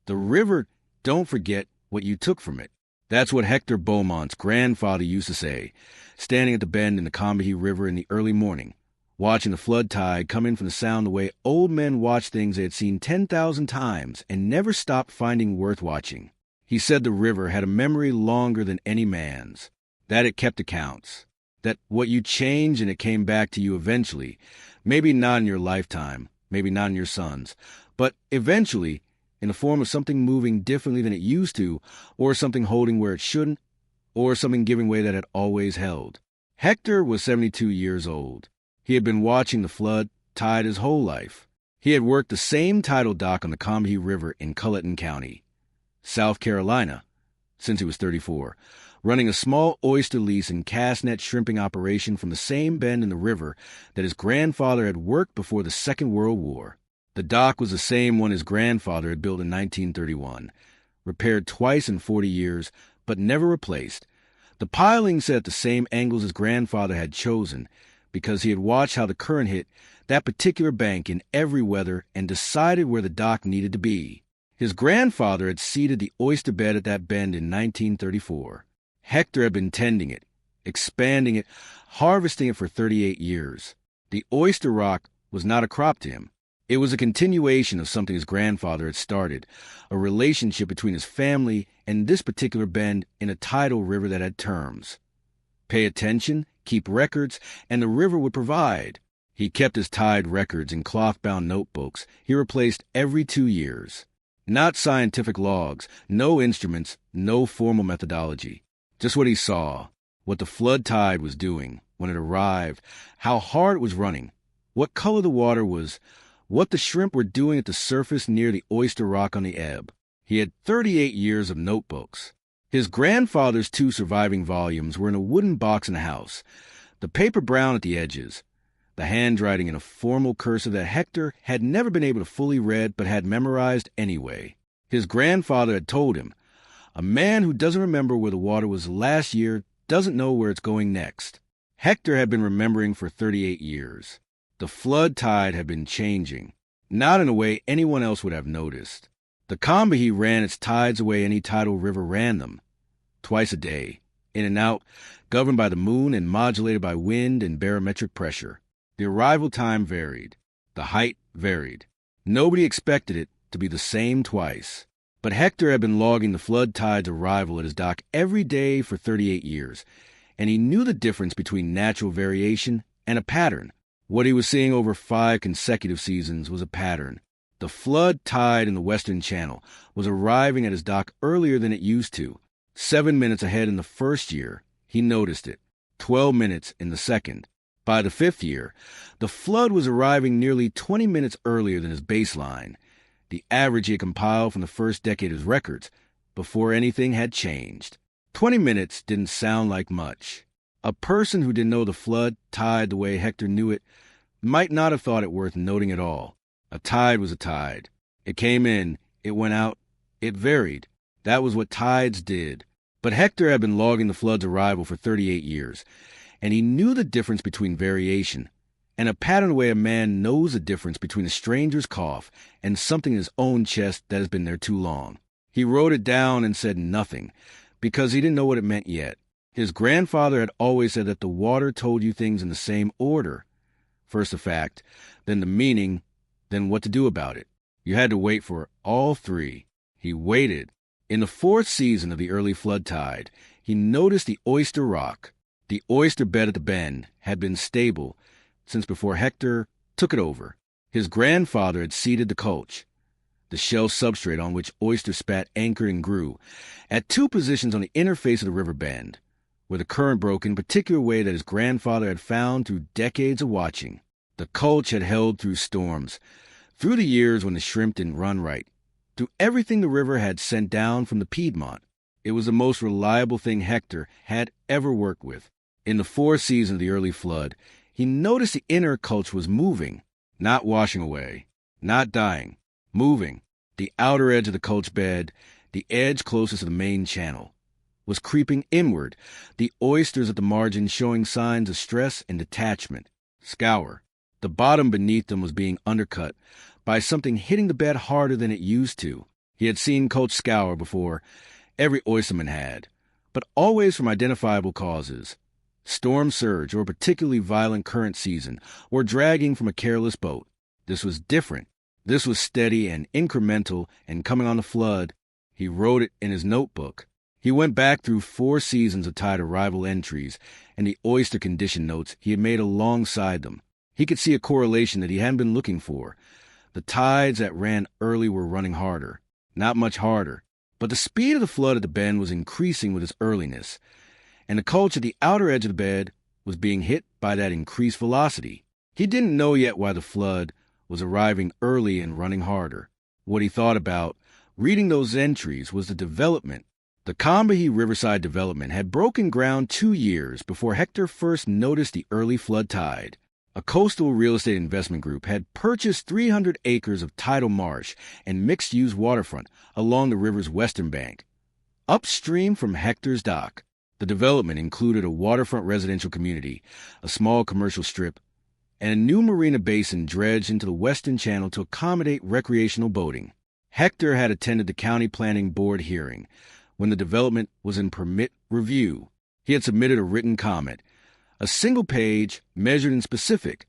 The river don't forget what you took from it. That's what Hector Beaumont's grandfather used to say, standing at the bend in the Combahee River in the early morning, watching the flood tide come in from the sound the way old men watch things they had seen 10,000 times and never stopped finding worth watching. He said the river had a memory longer than any man's, that it kept accounts, that what you changed and it came back to you eventually, maybe not in your lifetime, maybe not in your son's, but eventually in the form of something moving differently than it used to, or something holding where it shouldn't, or something giving way that it always held. Hector was 72 years old. He had been watching the flood tide his whole life. He had worked the same tidal dock on the Combahee River in Culleton County, South Carolina, since he was 34, running a small oyster lease and cast net shrimping operation from the same bend in the river that his grandfather had worked before the Second World War. The dock was the same one his grandfather had built in 1931, repaired twice in 40 years, but never replaced. The piling set at the same angles his grandfather had chosen, because he had watched how the current hit that particular bank in every weather and decided where the dock needed to be. His grandfather had seeded the oyster bed at that bend in 1934. Hector had been tending it, expanding it, harvesting it for 38 years. The oyster rock was not a crop to him. It was a continuation of something his grandfather had started, a relationship between his family and this particular bend in a tidal river that had terms. Pay attention, keep records, and the river would provide. He kept his tide records in cloth-bound notebooks he replaced every 2 years. Not scientific logs, no instruments, no formal methodology. Just what he saw, what the flood tide was doing when it arrived, how hard it was running, what color the water was, what the shrimp were doing at the surface near the oyster rock on the ebb. He had 38 years of notebooks. His grandfather's 2 surviving volumes were in a wooden box in the house, the paper brown at the edges, the handwriting in a formal cursive that Hector had never been able to fully read but had memorized anyway. His grandfather had told him, "A man who doesn't remember where the water was last year doesn't know where it's going next." Hector had been remembering for 38 years. The flood tide had been changing, not in a way anyone else would have noticed. The Combahee ran its tides the way any tidal river ran them, twice a day, in and out, governed by the moon and modulated by wind and barometric pressure. The arrival time varied. The height varied. Nobody expected it to be the same twice. But Hector had been logging the flood tide's arrival at his dock every day for 38 years, and he knew the difference between natural variation and a pattern. What he was seeing over 5 consecutive seasons was a pattern. The flood tide in the Western Channel was arriving at his dock earlier than it used to. 7 minutes ahead in the first year, he noticed it. 12 minutes in the second. By the 5th year, the flood was arriving nearly 20 minutes earlier than his baseline, the average he had compiled from the first decade of his records, before anything had changed. 20 minutes didn't sound like much. A person who didn't know the flood tide the way Hector knew it might not have thought it worth noting at all. A tide was a tide. It came in, it went out, it varied. That was what tides did. But Hector had been logging the flood's arrival for 38 years, and he knew the difference between variation and a pattern the way a man knows the difference between a stranger's cough and something in his own chest that has been there too long. He wrote it down and said nothing, because he didn't know what it meant yet. His grandfather had always said that the water told you things in the same order. First the fact, then the meaning, then what to do about it. You had to wait for all 3. He waited. In the 4th season of the early flood tide, he noticed the oyster rock. The oyster bed at the bend had been stable since before Hector took it over. His grandfather had seeded the culch, the shell substrate on which oyster spat anchored and grew, at 2 positions on the inner face of the river bend, where the current broke in a particular way that his grandfather had found through decades of watching. The culch had held through storms, through the years when the shrimp didn't run right, through everything the river had sent down from the Piedmont. It was the most reliable thing Hector had ever worked with. In the 4th season of the early flood, he noticed the inner culch was moving, not washing away, not dying, moving. The outer edge of the culch bed, the edge closest to the main channel, was creeping inward, the oysters at the margin showing signs of stress and detachment. Scour. The bottom beneath them was being undercut by something hitting the bed harder than it used to. He had seen Coach scour before every oysterman had, but always from identifiable causes. Storm surge or a particularly violent current season, or dragging from a careless boat. This was different. This was steady and incremental and coming on the flood. He wrote it in his notebook. He went back through 4 seasons of tide arrival entries and the oyster condition notes he had made alongside them. He could see a correlation that he hadn't been looking for. The tides that ran early were running harder. Not much harder, but the speed of the flood at the bend was increasing with its earliness, and the culch at the outer edge of the bed was being hit by that increased velocity. He didn't know yet why the flood was arriving early and running harder. What he thought about, reading those entries, was the development. The Combahee Riverside development had broken ground 2 years before Hector first noticed the early flood tide. A coastal real estate investment group had purchased 300 acres of tidal marsh and mixed-use waterfront along the river's western bank. Upstream from Hector's dock, the development included a waterfront residential community, a small commercial strip, and a new marina basin dredged into the western channel to accommodate recreational boating. Hector had attended the county planning board hearing when the development was in permit review. He had submitted a written comment, a single page measured in specific,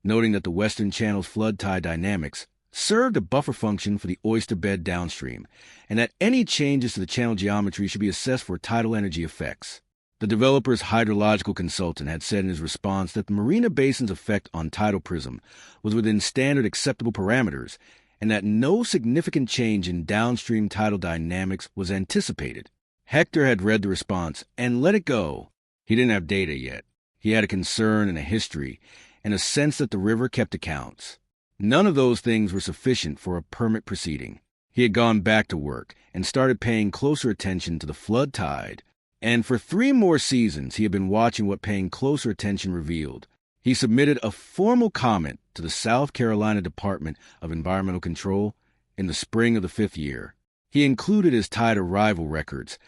noting that the western channel's flood tide dynamics served a buffer function for the oyster bed downstream, and that any changes to the channel geometry should be assessed for tidal energy effects. The developer's hydrological consultant had said in his response that the Marina Basin's effect on tidal prism was within standard acceptable parameters, and that no significant change in downstream tidal dynamics was anticipated. Hector had read the response and let it go. He didn't have data yet. He had a concern and a history, and a sense that the river kept accounts. None of those things were sufficient for a permit proceeding. He had gone back to work and started paying closer attention to the flood tide. And for 3 more seasons, he had been watching what paying closer attention revealed. He submitted a formal comment to the South Carolina Department of Environmental Control in the spring of the 5th year. He included his tide arrival records,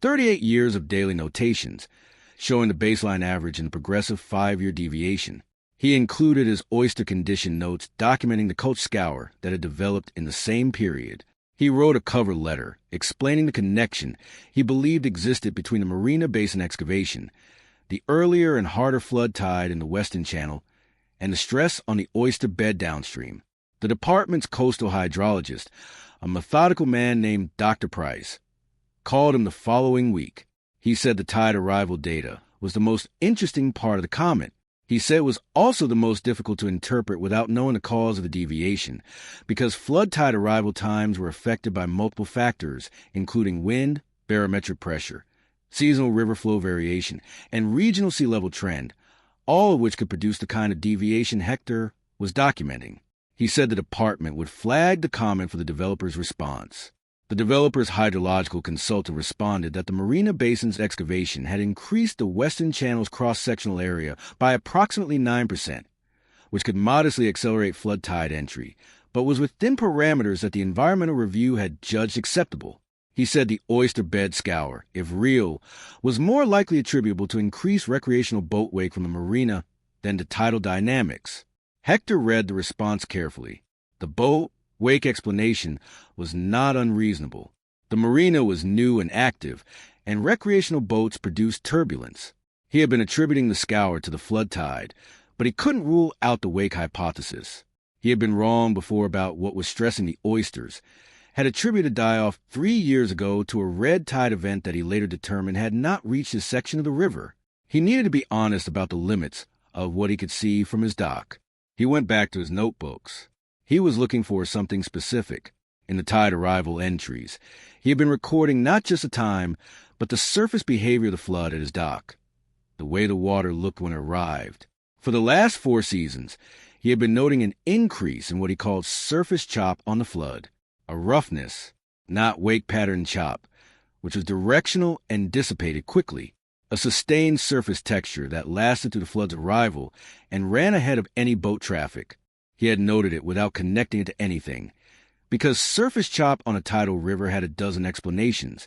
38 years of daily notations, showing the baseline average and the progressive 5-year deviation. He included his oyster condition notes documenting the coach scour that had developed in the same period. He wrote a cover letter explaining the connection he believed existed between the Marina Basin excavation, the earlier and harder flood tide in the western channel, and the stress on the oyster bed downstream. The department's coastal hydrologist, a methodical man named Dr. Price, called him the following week. He said the tide arrival data was the most interesting part of the comment. He said it was also the most difficult to interpret without knowing the cause of the deviation, because flood tide arrival times were affected by multiple factors, including wind, barometric pressure, seasonal river flow variation, and regional sea level trend, all of which could produce the kind of deviation Hector was documenting. He said the department would flag the comment for the developer's response. The developer's hydrological consultant responded that the Marina Basin's excavation had increased the western channel's cross-sectional area by approximately 9%, which could modestly accelerate flood tide entry, but was within parameters that the environmental review had judged acceptable. He said the oyster bed scour, if real, was more likely attributable to increased recreational boat wake from the marina than to tidal dynamics. Hector read the response carefully. The boat wake explanation was not unreasonable. The marina was new and active, and recreational boats produced turbulence. He had been attributing the scour to the flood tide, but he couldn't rule out the wake hypothesis. He had been wrong before about what was stressing the oysters, had attributed die-off 3 years ago to a red tide event that he later determined had not reached his section of the river. He needed to be honest about the limits of what he could see from his dock. He went back to his notebooks. He was looking for something specific. In the tide arrival entries, he had been recording not just the time, but the surface behavior of the flood at his dock, the way the water looked when it arrived. For the last 4 seasons, he had been noting an increase in what he called surface chop on the flood, a roughness, not wake pattern chop, which was directional and dissipated quickly, a sustained surface texture that lasted through the flood's arrival and ran ahead of any boat traffic. He had noted it without connecting it to anything, because surface chop on a tidal river had a dozen explanations,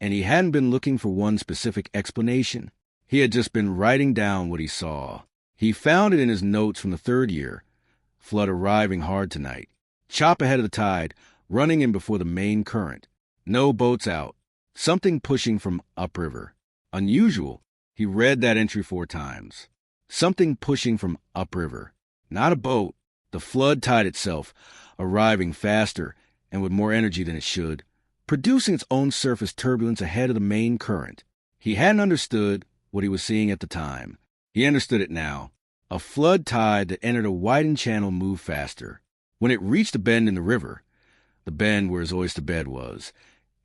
and he hadn't been looking for one specific explanation. He had just been writing down what he saw. He found it in his notes from the 3rd year. Flood arriving hard tonight. Chop ahead of the tide, running in before the main current. No boats out. Something pushing from upriver. Unusual. He read that entry 4 times. Something pushing from upriver. Not a boat. The flood tide itself, arriving faster and with more energy than it should, producing its own surface turbulence ahead of the main current. He hadn't understood what he was seeing at the time. He understood it now. A flood tide that entered a widened channel moved faster. When it reached a bend in the river, the bend where his oyster bed was,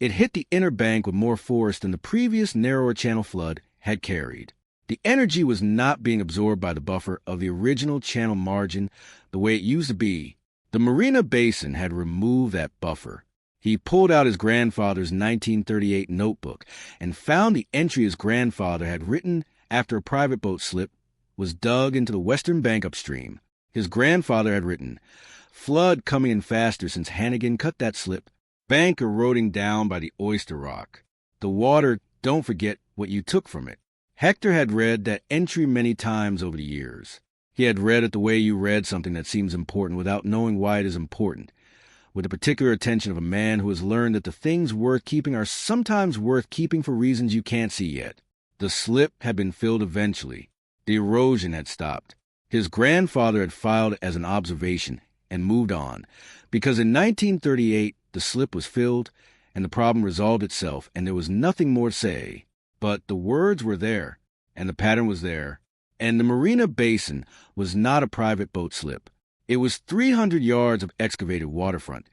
it hit the inner bank with more force than the previous narrower channel flood had carried. The energy was not being absorbed by the buffer of the original channel margin the way it used to be. The Marina basin had removed that buffer. He pulled out his grandfather's 1938 notebook and found the entry his grandfather had written after a private boat slip was dug into the western bank upstream. His grandfather had written, "Flood coming in faster since Hannigan cut that slip. Bank eroding down by the oyster rock. The water, don't forget what you took from it." Hector had read that entry many times over the years. He had read it the way you read something that seems important without knowing why it is important, with the particular attention of a man who has learned that the things worth keeping are sometimes worth keeping for reasons you can't see yet. The slip had been filled eventually. The erosion had stopped. His grandfather had filed it as an observation and moved on, because in 1938 the slip was filled and the problem resolved itself and there was nothing more to say. But the words were there, and the pattern was there, and the Marina basin was not a private boat slip. It was 300 yards of excavated waterfront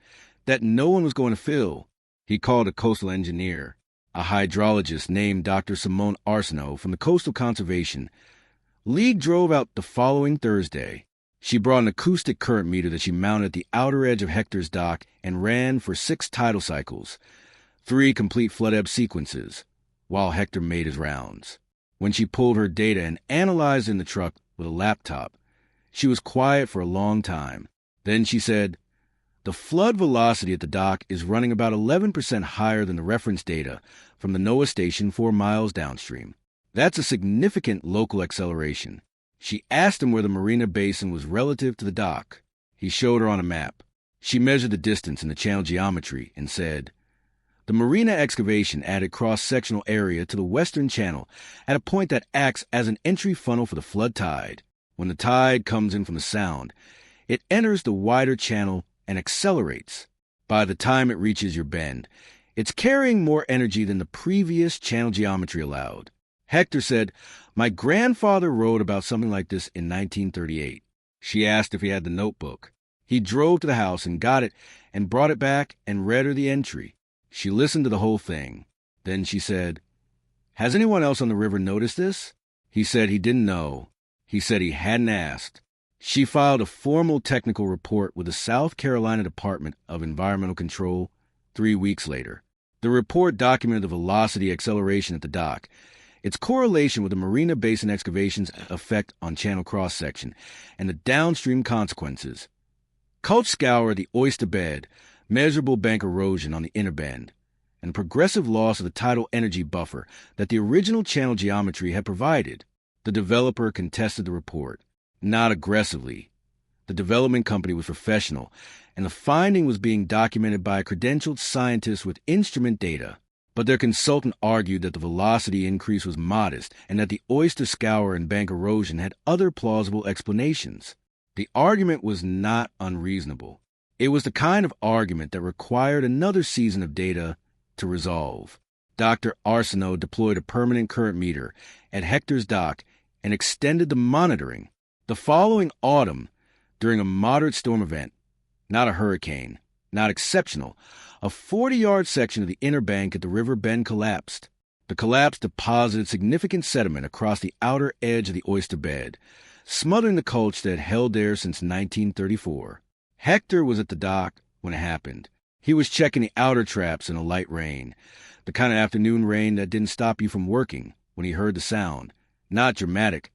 that no one was going to fill. He called a coastal engineer, a hydrologist named Dr. Simone Arsenault from the Coastal Conservation. League drove out the following Thursday. She brought an acoustic current meter that she mounted at the outer edge of Hector's dock and ran for 6 tidal cycles, 3 complete flood ebb sequences, while Hector made his rounds. When she pulled her data and analyzed in the truck with a laptop, she was quiet for a long time. Then she said, "The flood velocity at the dock is running about 11% higher than the reference data from the NOAA station 4 miles downstream. That's a significant local acceleration." She asked him where the Marina basin was relative to the dock. He showed her on a map. She measured the distance in the channel geometry and said, "The Marina excavation added cross-sectional area to the western channel at a point that acts as an entry funnel for the flood tide. When the tide comes in from the sound, it enters the wider channel and accelerates. By the time it reaches your bend, it's carrying more energy than the previous channel geometry allowed." Hector said, "My grandfather wrote about something like this in 1938. She asked if he had the notebook. He drove to the house and got it and brought it back and read her the entry. She listened to the whole thing. Then she said, "Has anyone else on the river noticed this?" He said he didn't know. He said he hadn't asked. She filed a formal technical report with the South Carolina Department of Environmental Control 3 weeks later. The report documented the velocity acceleration at the dock, its correlation with the Marina basin excavation's effect on channel cross-section, and the downstream consequences. Culch scour of the oyster bed, measurable bank erosion on the inner bend, and progressive loss of the tidal energy buffer that the original channel geometry had provided. The developer contested the report, not aggressively. The development company was professional, and the finding was being documented by a credentialed scientist with instrument data. But their consultant argued that the velocity increase was modest and that the oyster scour and bank erosion had other plausible explanations. The argument was not unreasonable. It was the kind of argument that required another season of data to resolve. Dr. Arsenault deployed a permanent current meter at Hector's dock and extended the monitoring. The following autumn, during a moderate storm event, not a hurricane, not exceptional, a 40-yard section of the inner bank at the river bend collapsed. The collapse deposited significant sediment across the outer edge of the oyster bed, smothering the culch that had held there since 1934. Hector was at the dock when it happened. He was checking the outer traps in a light rain, the kind of afternoon rain that didn't stop you from working when he heard the sound. Not dramatic,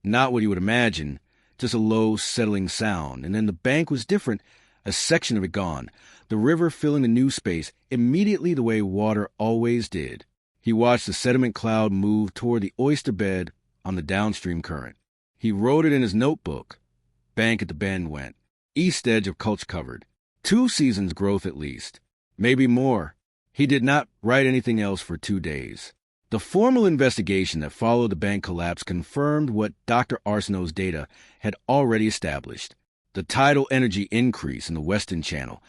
not what you would imagine, just a low, settling sound. And then the bank was different, a section of it gone, the river filling the new space immediately the way water always did. He watched the sediment cloud move toward the oyster bed on the downstream current. He wrote it in his notebook. Bank at the bend went. East edge of culch covered. 2 seasons' growth at least, maybe more. He did not write anything else for 2 days. The formal investigation that followed the bank collapse confirmed what Dr. Arsenault's data had already established. The tidal energy increase in the western channel,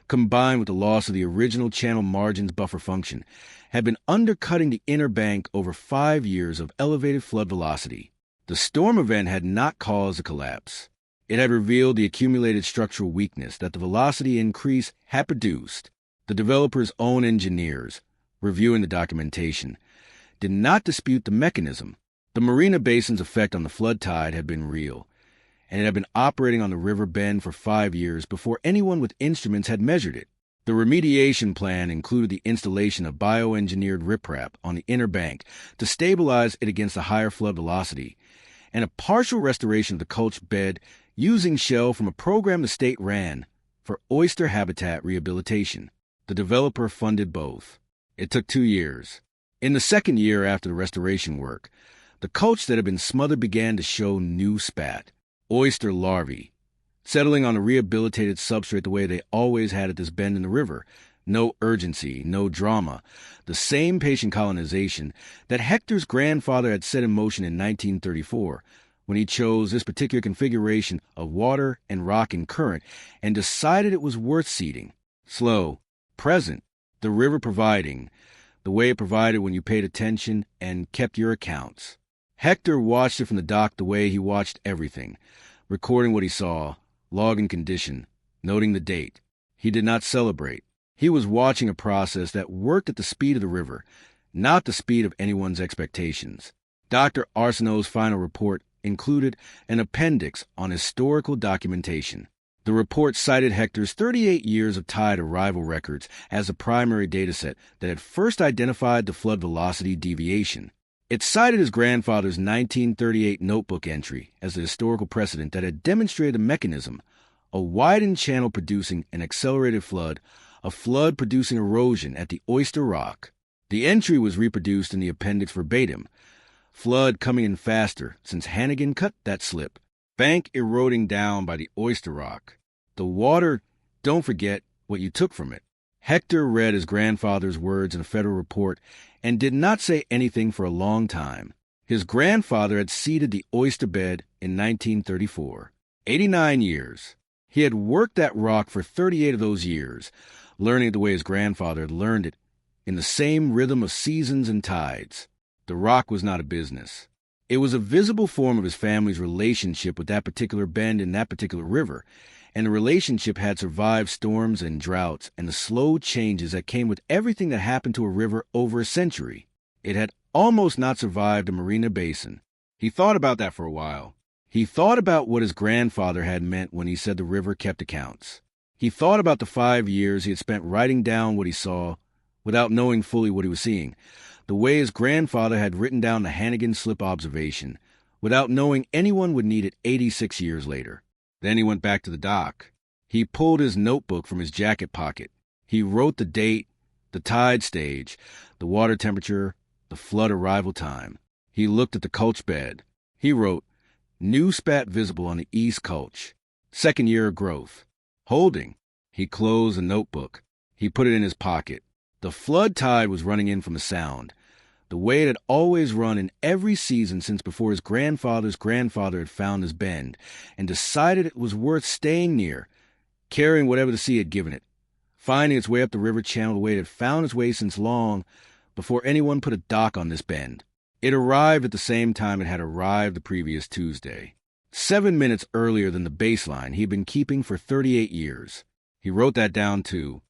combined with the loss of the original channel margin's buffer function, had been undercutting the inner bank over 5 years of elevated flood velocity. The storm event had not caused the collapse. It had revealed the accumulated structural weakness that the velocity increase had produced. The developer's own engineers, reviewing the documentation, did not dispute the mechanism. The Marina basin's effect on the flood tide had been real, and it had been operating on the river bend for 5 years before anyone with instruments had measured it. The remediation plan included the installation of bioengineered riprap on the inner bank to stabilize it against the higher flood velocity, and a partial restoration of the culch bed using shell from a program the state ran for oyster habitat rehabilitation. The developer funded both. It took 2 years. In the second year after the restoration work, the culch that had been smothered began to show new spat, oyster larvae, settling on a rehabilitated substrate the way they always had at this bend in the river. No urgency, no drama. The same patient colonization that Hector's grandfather had set in motion in 1934 when he chose this particular configuration of water and rock and current and decided it was worth seeding. Slow, present, the river providing, the way it provided when you paid attention and kept your accounts. Hector watched it from the dock the way he watched everything, recording what he saw, logging condition, noting the date. He did not celebrate. He was watching a process that worked at the speed of the river, not the speed of anyone's expectations. Dr. Arsenault's final report included an appendix on historical documentation. The report cited Hector's 38 years of tide arrival records as the primary dataset that had first identified the flood velocity deviation. It cited his grandfather's 1938 notebook entry as the historical precedent that had demonstrated the mechanism, a widened channel producing an accelerated flood, a flood producing erosion at the Oyster Rock. The entry was reproduced in the appendix verbatim. Flood coming in faster since Hannigan cut that slip. Bank eroding down by the Oyster Rock. The water, don't forget what you took from it. Hector read his grandfather's words in a federal report and did not say anything for a long time. His grandfather had seeded the oyster bed in 1934. 89 years. He had worked that rock for 38 of those years, learning it the way his grandfather had learned it, in the same rhythm of seasons and tides. The rock was not a business. It was a visible form of his family's relationship with that particular bend in that particular river, and the relationship had survived storms and droughts and the slow changes that came with everything that happened to a river over a century. It had almost not survived a Marina basin. He thought about that for a while. He thought about what his grandfather had meant when he said the river kept accounts. He thought about the 5 years he had spent writing down what he saw without knowing fully what he was seeing, the way his grandfather had written down the Hannigan slip observation without knowing anyone would need it 86 years later. Then he went back to the dock. He pulled his notebook from his jacket pocket. He wrote the date, the tide stage, the water temperature, the flood arrival time. He looked at the culch bed. He wrote, "New spat visible on the east culch. Second year of growth. Holding." He closed the notebook. He put it in his pocket. The flood tide was running in from the sound, the way it had always run in every season since before his grandfather's grandfather had found his bend and decided it was worth staying near, carrying whatever the sea had given it, finding its way up the river channel the way it had found its way since long before anyone put a dock on this bend. It arrived at the same time it had arrived the previous Tuesday. 7 minutes earlier than the baseline he had been keeping for 38 years. He wrote that down too.